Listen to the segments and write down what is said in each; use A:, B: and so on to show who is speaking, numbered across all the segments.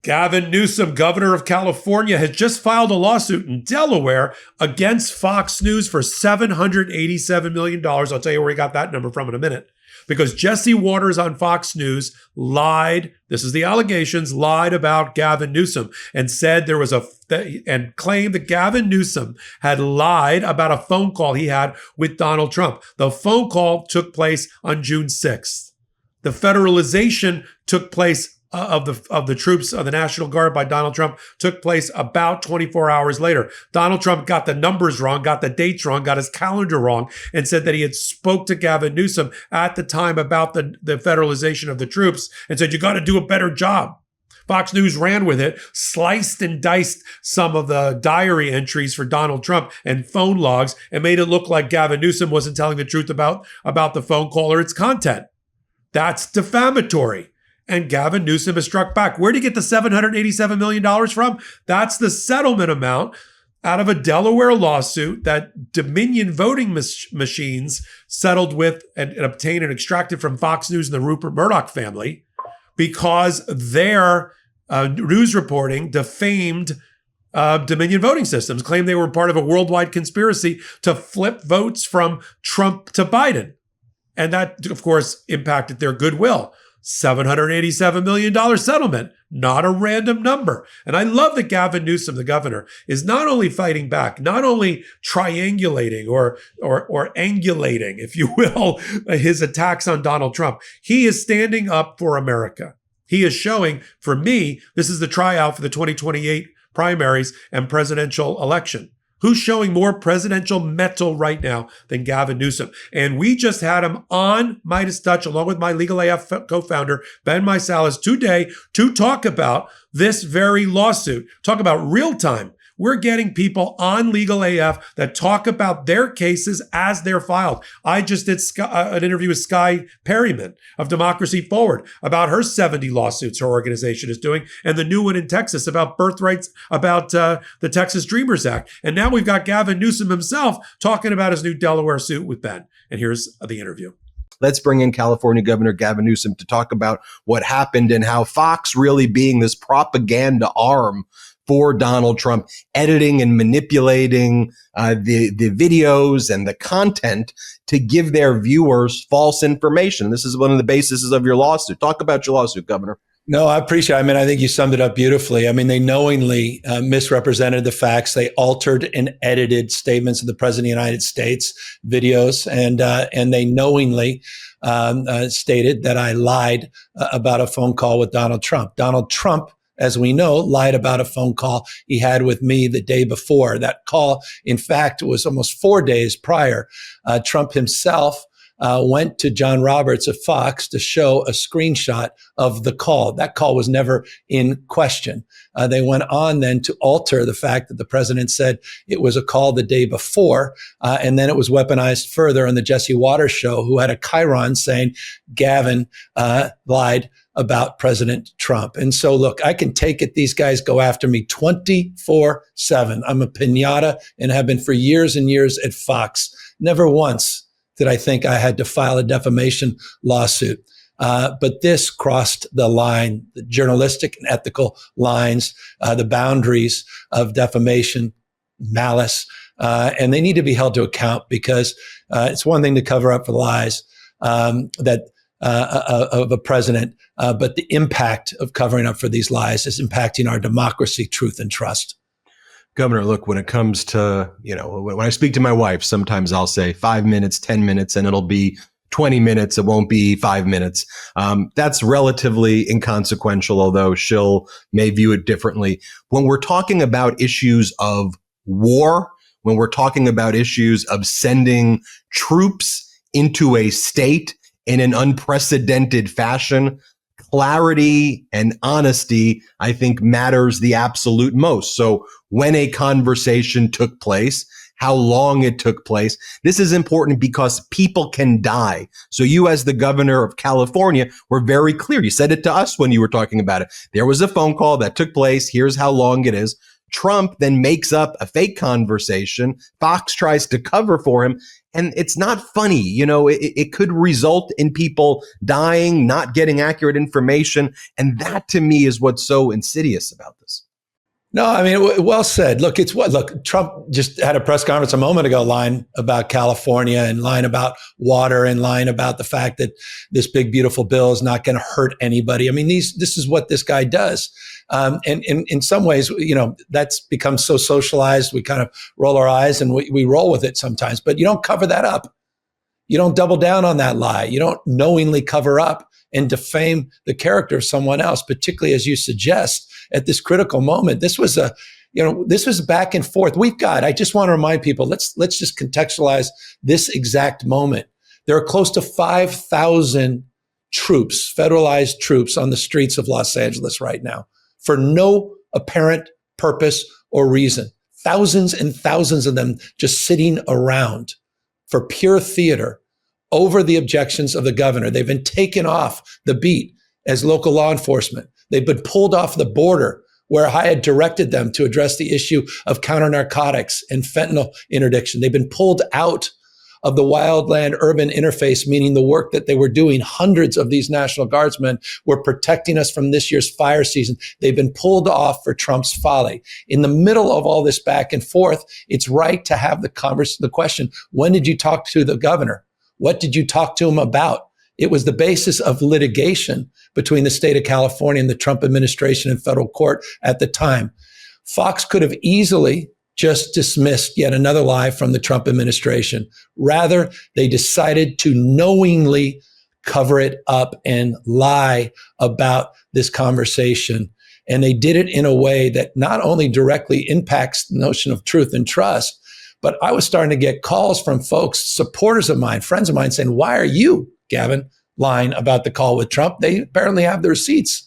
A: Gavin Newsom, governor of California, has just filed a lawsuit in Delaware against Fox News for $787 million. I'll tell you where he got that number from in a minute. Because Jesse Waters on Fox News lied, this is the allegations, lied about Gavin Newsom and said there was and claimed that Gavin Newsom had lied about a phone call he had with Donald Trump. The phone call took place on June 6th. The federalization took place of the troops of the National Guard by Donald Trump took place about 24 hours later. Donald Trump got the numbers wrong, got the dates wrong, got his calendar wrong, and said that he had spoke to Gavin Newsom at the time about the federalization of the troops and said, you got to do a better job. Fox News ran with it, sliced and diced some of the diary entries for Donald Trump and phone logs and made it look like Gavin Newsom wasn't telling the truth about the phone call or its content. That's defamatory. And Gavin Newsom has struck back. Where did he get the $787 million from? That's the settlement amount out of a Delaware lawsuit that Dominion voting machines settled with and obtained and extracted from Fox News and the Rupert Murdoch family because their news reporting defamed Dominion voting systems, claimed they were part of a worldwide conspiracy to flip votes from Trump to Biden. And that, of course, impacted their goodwill. $787 million settlement, not a random number. And I love that Gavin Newsom, the governor, is not only fighting back, not only triangulating or angulating, if you will, his attacks on Donald Trump. He is standing up for America. He is showing, for me, this is the tryout for the 2028 primaries and presidential election. Who's showing more presidential mettle right now than Gavin Newsom? And we just had him on Midas Touch, along with my Legal AF co-founder, Ben Meiselas, today to talk about this very lawsuit, talk about real time. We're getting people on Legal AF that talk about their cases as they're filed. I just did an interview with Sky Perryman of Democracy Forward about her 70 lawsuits her organization is doing, and the new one in Texas about birthrights, about the Texas Dreamers Act. And now we've got Gavin Newsom himself talking about his new Delaware suit with Ben. And here's the interview.
B: Let's bring in California Governor Gavin Newsom to talk about what happened and how Fox really being this propaganda arm for Donald Trump, editing and manipulating the videos and the content to give their viewers false information. This is one of the bases of your lawsuit. Talk about your lawsuit, Governor.
C: No, I appreciate it. I mean, I think you summed it up beautifully. I mean, they knowingly misrepresented the facts. They altered and edited statements of the President of the United States, videos, and they knowingly stated that I lied about a phone call with Donald Trump. Donald Trump, as we know, lied about a phone call he had with me the day before. That call, in fact, was almost 4 days prior. Trump himself went to John Roberts of Fox to show a screenshot of the call. That call was never in question. They went on then to alter the fact that the president said it was a call the day before, and then it was weaponized further on the Jesse Waters show, who had a chyron saying Gavin lied about President Trump. And so, look, I can take it. These guys go after me 24/7. I'm a piñata and have been for years and years at Fox. Never once did I think I had to file a defamation lawsuit. But this crossed the line, the journalistic and ethical lines, the boundaries of defamation, malice, and they need to be held to account because it's one thing to cover up for lies of a president, but the impact of covering up for these lies is impacting our democracy, truth, and trust.
B: Governor, look, when it comes to, when I speak to my wife, sometimes I'll say 5 minutes, 10 minutes, and it'll be 20 minutes. It won't be 5 minutes. That's relatively inconsequential, although may view it differently. When we're talking about issues of war, when we're talking about issues of sending troops into a state in an unprecedented fashion, clarity and honesty, I think, matters the absolute most. So when a conversation took place, how long it took place, this is important because people can die. So you, as the governor of California, were very clear. You said it to us when you were talking about it. There was a phone call that took place. Here's how long it is. Trump then makes up a fake conversation. Fox tries to cover for him. And it's not funny. It could result in people dying, not getting accurate information. And that to me is what's so insidious about this.
C: No, I mean, well said. Look, Trump just had a press conference a moment ago lying about California and lying about water and lying about the fact that this big, beautiful bill is not going to hurt anybody. I mean, this is what this guy does. And in some ways, that's become so socialized. We kind of roll our eyes and we roll with it sometimes, but you don't cover that up. You don't double down on that lie. You don't knowingly cover up and defame the character of someone else, particularly as you suggest at this critical moment. This was this was back and forth. I just want to remind people, let's just contextualize this exact moment. There are close to 5,000 troops, federalized troops on the streets of Los Angeles right now for no apparent purpose or reason. Thousands and thousands of them just sitting around for pure theater over the objections of the governor. They've been taken off the beat as local law enforcement. They've been pulled off the border where I had directed them to address the issue of counter narcotics and fentanyl interdiction. They've been pulled out of the wildland urban interface, meaning the work that they were doing. Hundreds of these National Guardsmen were protecting us from this year's fire season. They've been pulled off for Trump's folly. In the middle of all this back and forth, it's right to have the question, when did you talk to the governor? What did you talk to him about? It was the basis of litigation between the state of California and the Trump administration and federal court at the time. Fox could have easily just dismissed yet another lie from the Trump administration. Rather, they decided to knowingly cover it up and lie about this conversation. And they did it in a way that not only directly impacts the notion of truth and trust, but I was starting to get calls from folks, supporters of mine, friends of mine saying, why are you, Gavin, lying about the call with Trump? They apparently have the receipts.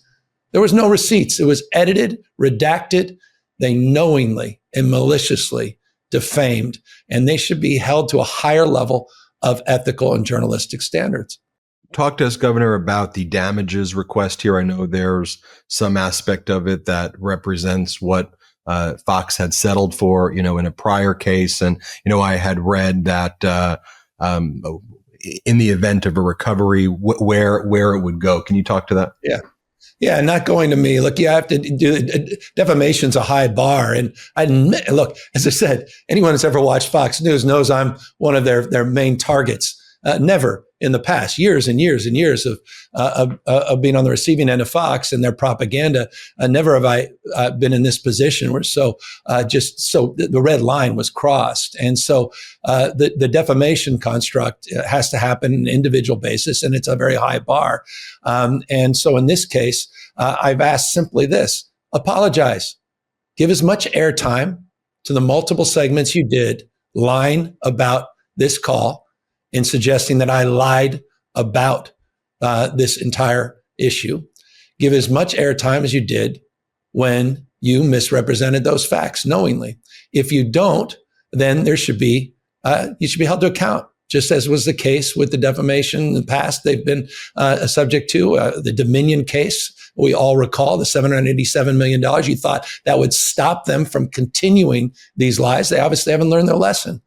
C: There was no receipts. It was edited, redacted. They knowingly and maliciously defamed, and they should be held to a higher level of ethical and journalistic standards.
B: Talk to us, Governor, about the damages request here. I know there's some aspect of it that represents what Fox had settled for, in a prior case. And, I had read that in the event of a recovery, where it would go. Can you talk to that?
C: Yeah, not going to me. Look, you have to do defamation's a high bar. And look, as I said, anyone who's ever watched Fox News knows I'm one of their main targets. Never in the past, years and years and years of being on the receiving end of Fox and their propaganda, never have I been in this position where the red line was crossed. And so the defamation construct has to happen on an individual basis, and it's a very high bar. And so in this case, I've asked simply this: apologize, give as much airtime to the multiple segments you did lying about this call in suggesting that I lied about this entire issue. Give as much airtime as you did when you misrepresented those facts knowingly. If you don't, then you should be held to account, just as was the case with the defamation in the past. They've been subject to the Dominion case. We all recall the $787 million. You thought that would stop them from continuing these lies. They obviously haven't learned their lesson.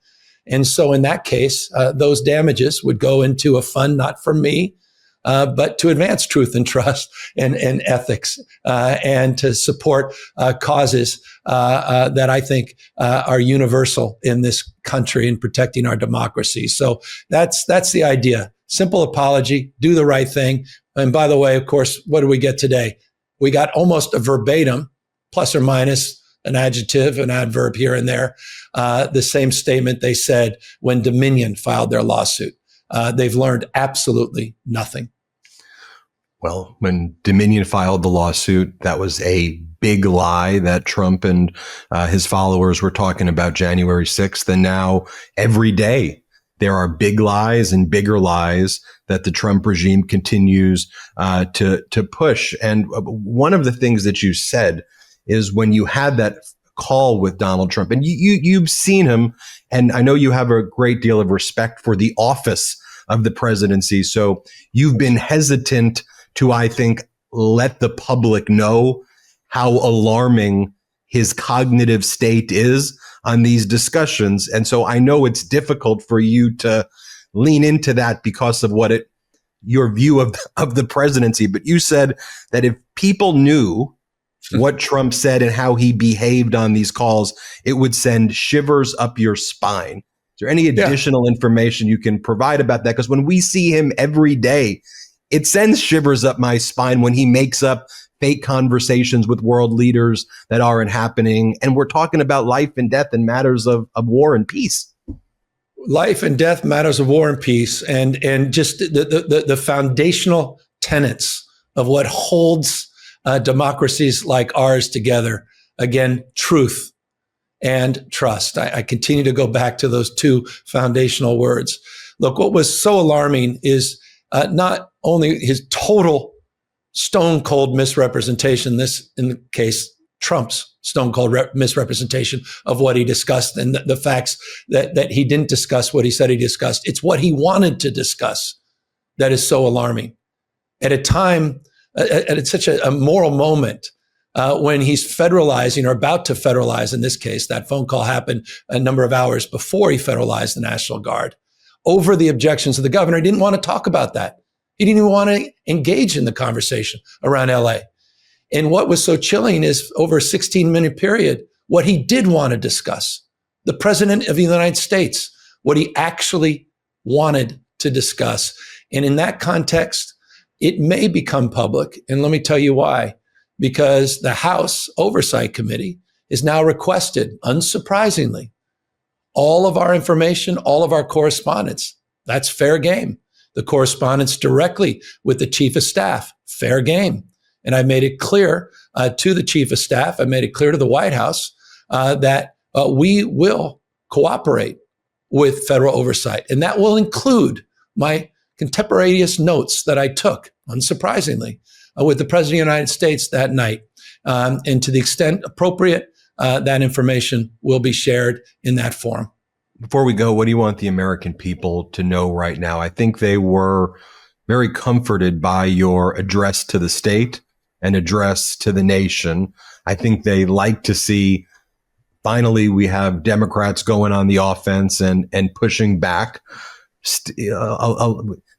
C: And so in that case, those damages would go into a fund, not for me, but to advance truth and trust and ethics, and to support causes that I think are universal in this country in protecting our democracy. So that's the idea. Simple apology, do the right thing. And by the way, of course, what do we get today? We got almost a verbatim, plus or minus an adjective, an adverb here and there, the same statement they said when Dominion filed their lawsuit. They've learned absolutely nothing.
B: Well, when Dominion filed the lawsuit, that was a big lie that Trump and his followers were talking about January 6th. And now every day there are big lies and bigger lies that the Trump regime continues to push. And one of the things that you said is when you had that call with Donald Trump, and you've seen him, and I know you have a great deal of respect for the office of the presidency. So you've been hesitant to, I think, let the public know how alarming his cognitive state is on these discussions. And so I know it's difficult for you to lean into that because of your view of the presidency. But you said that if people knew what Trump said and how he behaved on these calls, it would send shivers up your spine. Is there any additional information you can provide about that? Because when we see him every day, it sends shivers up my spine when he makes up fake conversations with world leaders that aren't happening. And we're talking about life and death and matters of war and peace.
C: Life and death, matters of war and peace, and just the foundational tenets of what holds democracies like ours together. Again, truth and trust. I continue to go back to those two foundational words. Look, what was so alarming is not only his total stone cold misrepresentation, this in the case, Trump's stone cold misrepresentation of what he discussed and the facts that he didn't discuss what he said he discussed. It's what he wanted to discuss that is so alarming. At a time, at such a moral moment, when he's federalizing or about to federalize, in this case, that phone call happened a number of hours before he federalized the National Guard. Over the objections of the governor, he didn't want to talk about that. He didn't even want to engage in the conversation around LA. And what was so chilling is over a 16-minute period, what he did want to discuss, the president of the United States, what he actually wanted to discuss. And in that context, it may become public. And let me tell you why. Because the House Oversight Committee is now requested, unsurprisingly, all of our information, all of our correspondence. That's fair game. The correspondence directly with the chief of staff, fair game. And I made it clear to the chief of staff, I made it clear to the White House that we will cooperate with federal oversight. And that will include my contemporaneous notes that I took, unsurprisingly, with the President of the United States that night. And to the extent appropriate, that information will be shared in that forum.
B: Before we go, what do you want the American people to know right now? I think they were very comforted by your address to the state and address to the nation. I think they like to see, finally, we have Democrats going on the offense and pushing back.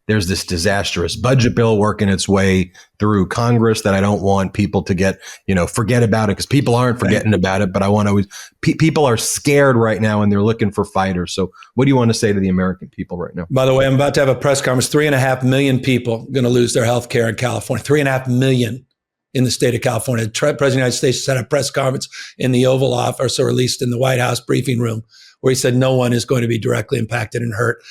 B: There's this disastrous budget bill working its way through Congress that I don't want people to get, forget about it, because people aren't forgetting about it. But I want to people are scared right now and they're looking for fighters. So what do you want to say to the American people right now?
C: By the way, I'm about to have a press conference. 3.5 million people going to lose their health care in California. 3.5 million in the state of California. The President of the United States had a press conference in the Oval Office, or at least in the White House briefing room, where he said no one is going to be directly impacted and hurt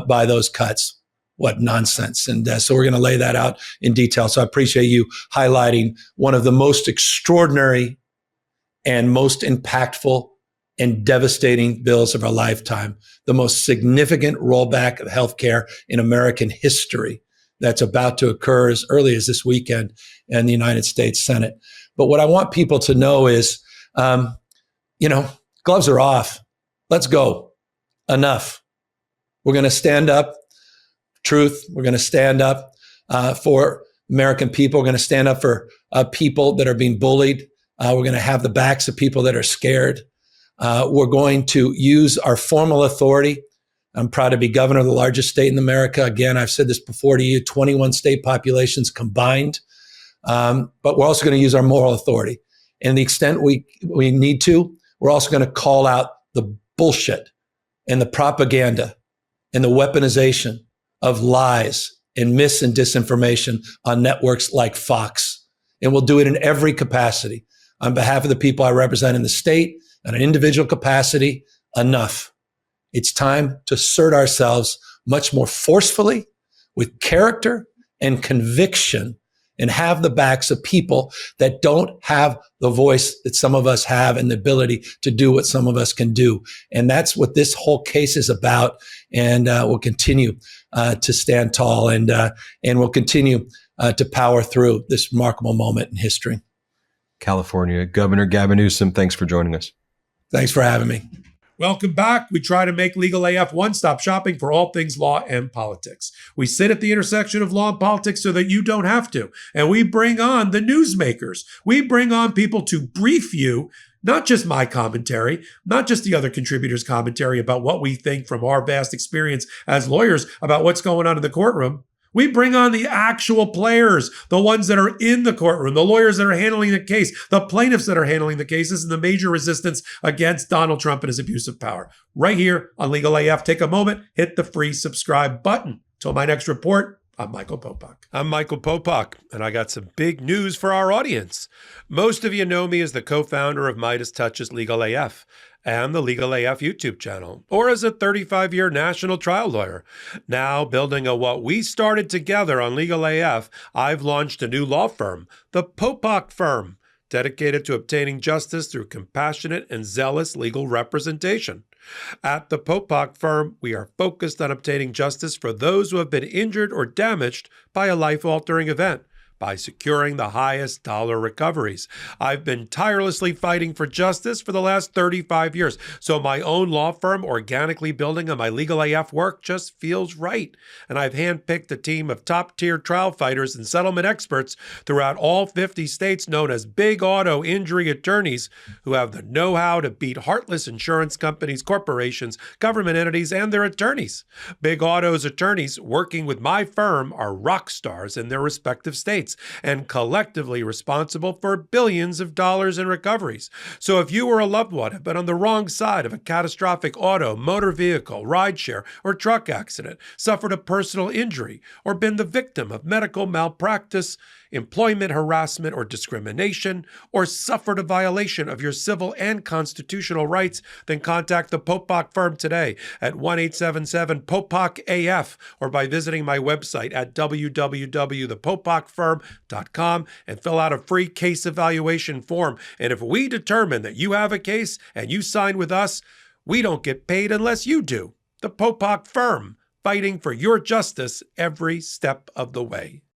C: by those cuts. What nonsense. And so we're going to lay that out in detail. So I appreciate you highlighting one of the most extraordinary and most impactful and devastating bills of our lifetime, the most significant rollback of healthcare in American history that's about to occur as early as this weekend in the United States Senate. But what I want people to know is, gloves are off. Let's go. Enough. We're going to stand up. Truth. We're going to stand up for American people. We're going to stand up for people that are being bullied. We're going to have the backs of people that are scared. We're going to use our formal authority. I'm proud to be governor of the largest state in America. Again, I've said this before to you, 21 state populations combined. But we're also going to use our moral authority. And the extent we need to, we're also going to call out the bullshit and the propaganda and the weaponization of lies and mis and disinformation on networks like Fox. And we'll do it in every capacity. On behalf of the people I represent in the state, on an individual capacity, enough. It's time to assert ourselves much more forcefully, with character and conviction, and have the backs of people that don't have the voice that some of us have and the ability to do what some of us can do. And that's what this whole case is about. And we'll continue to stand tall and we'll continue to power through this remarkable moment in history.
B: California Governor Gavin Newsom, thanks for joining us.
C: Thanks for having me.
A: Welcome back. We try to make Legal AF one-stop shopping for all things law and politics. We sit at the intersection of law and politics so that you don't have to. And we bring on the newsmakers. We bring on people to brief you, not just my commentary, not just the other contributors' commentary about what we think from our vast experience as lawyers about what's going on in the courtroom. We bring on the actual players, the ones that are in the courtroom, the lawyers that are handling the case, the plaintiffs that are handling the cases, and the major resistance against Donald Trump and his abuse of power. Right here on Legal AF. Take a moment, hit the free subscribe button. Till my next report, I'm Michael Popok. I'm Michael Popok, and I got some big news for our audience. Most of you know me as the co-founder of Midas Touch's Legal AF and the Legal AF YouTube channel, or as a 35-year national trial lawyer. Now, building on what we started together on Legal AF, I've launched a new law firm, the Popok Firm, dedicated to obtaining justice through compassionate and zealous legal representation. At the Popok Firm, we are focused on obtaining justice for those who have been injured or damaged by a life-altering event, by securing the highest dollar recoveries. I've been tirelessly fighting for justice for the last 35 years, so my own law firm organically building on my Legal AF work just feels right. And I've handpicked a team of top-tier trial fighters and settlement experts throughout all 50 states known as big auto injury attorneys who have the know-how to beat heartless insurance companies, corporations, government entities, and their attorneys. Big Auto's attorneys working with my firm are rock stars in their respective states, and collectively responsible for billions of dollars in recoveries. So if you or a loved one have been on the wrong side of a catastrophic auto, motor vehicle, rideshare, or truck accident, suffered a personal injury, or been the victim of medical malpractice, employment harassment or discrimination, or suffered a violation of your civil and constitutional rights, then contact the Popok Firm today at 1-877-POPOK-AF or by visiting my website at www.thepopokfirm.com and fill out a free case evaluation form. And if we determine that you have a case and you sign with us, we don't get paid unless you do. The Popok Firm, fighting for your justice every step of the way.